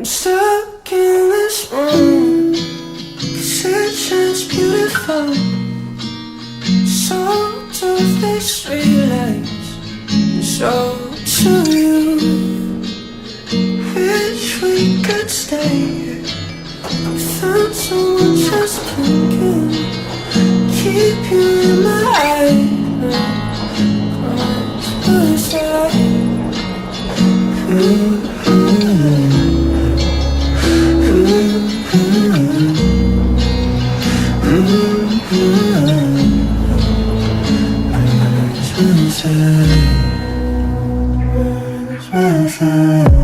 stuck in this room, 'cause it's just beautiful. So do these streetlights, and so do you. Wish we could stay here without someone just blinking. Keep you in my eyes, close the side. Inside.